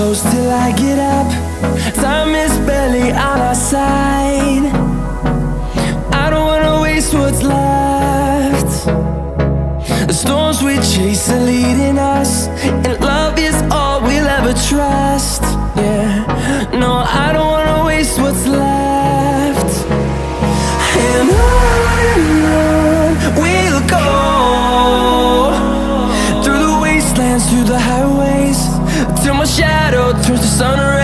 close till I get up. Time is barely on our side. I don't wanna waste what's left. The storms we chase are leading us, and love is all we'll ever trust. Yeah, no, I don't wanna waste what's left. And on we'll go, through the wastelands, through the highways, till my shadow turns to sun rays.